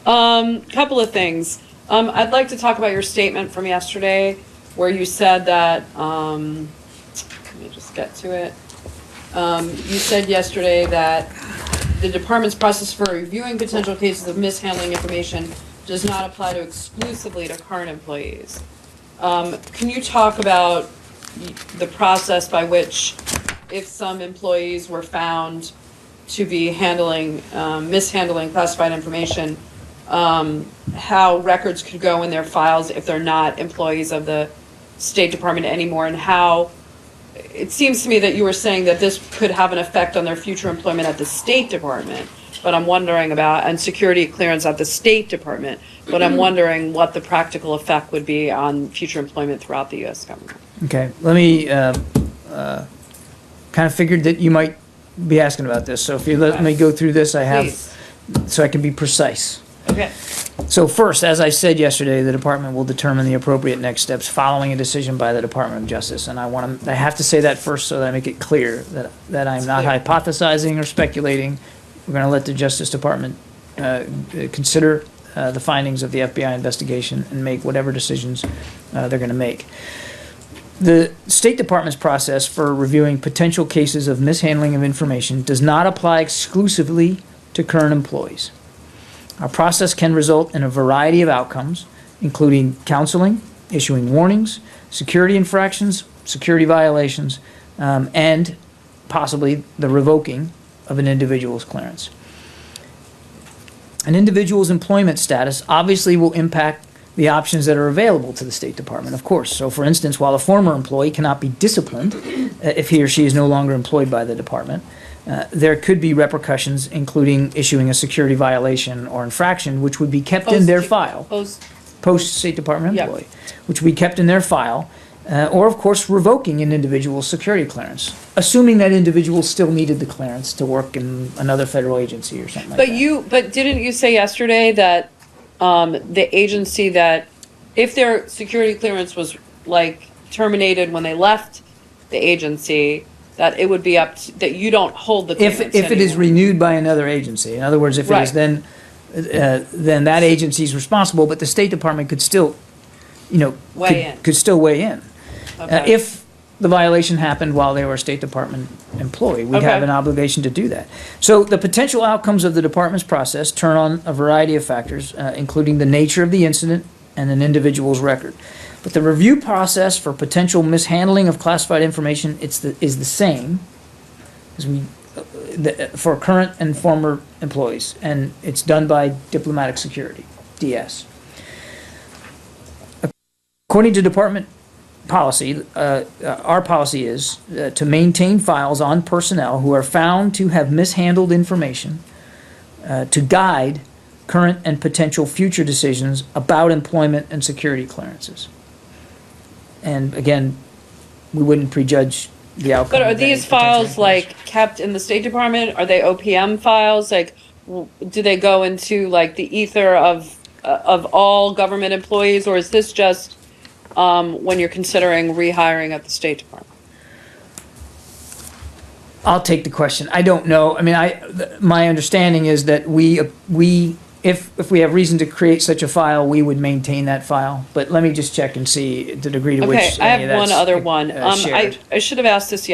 Couple of things. I'd like to talk about your statement from yesterday where you said that, let me just get to it. You said yesterday that the department's process for reviewing potential cases of mishandling information does not apply to exclusively to current employees. Can you talk about the process by which, if some employees were found to be mishandling classified information, how records could go in their files if they're not employees of the State Department anymore, and how it seems to me that you were saying that this could have an effect on their future employment at the State Department, but I'm wondering about, and security clearance at the State Department, but I'm wondering what the practical effect would be on future employment throughout the U.S. government. Okay, let me, kind of figured that you might be asking about this, so if you let me go through this, Please. so I can be precise. Okay. So first, as I said yesterday, the department will determine the appropriate next steps following a decision by the Department of Justice. And I have to say that first so that I make it clear that I'm not hypothesizing or speculating. We're going to let the Justice Department consider the findings of the FBI investigation and make whatever decisions they're going to make. The State Department's process for reviewing potential cases of mishandling of information does not apply exclusively to current employees. Our process can result in a variety of outcomes, including counseling, issuing warnings, security infractions, security violations, and possibly the revoking of an individual's clearance. An individual's employment status obviously will impact the options that are available to the State Department, of course. So, for instance, while a former employee cannot be disciplined if he or she is no longer employed by the department, there could be repercussions, including issuing a security violation or infraction, which would be kept in their file. Post-State Department employee, which would be kept in their file, or, of course, revoking an individual's security clearance, assuming that individual still needed the clearance to work in another federal agency or something like that. But didn't you say yesterday that the agency that, if their security clearance was like terminated when they left the agency, that it would be up to, that you don't hold the clearance if it is renewed by another agency. In other words, if it is then that agency is responsible, but the State Department could still, could still weigh in. Okay. If the violation happened while they were a State Department employee, we'd have an obligation to do that. So the potential outcomes of the department's process turn on a variety of factors, including the nature of the incident and an individual's record. But the review process for potential mishandling of classified information is the same as for current and former employees, and it's done by Diplomatic Security, DS. According to department policy, our policy is to maintain files on personnel who are found to have mishandled information to guide current and potential future decisions about employment and security clearances. And again, we wouldn't prejudge the outcome. But are these files like kept in the State Department? Are they OPM files? Like, do they go into like the ether of all government employees, or is this just when you're considering rehiring at the State Department? I'll take the question. I don't know. I mean, my understanding is that if we have reason to create such a file, we would maintain that file. But let me just check and see the degree to which I have one other one. shared. I should have asked this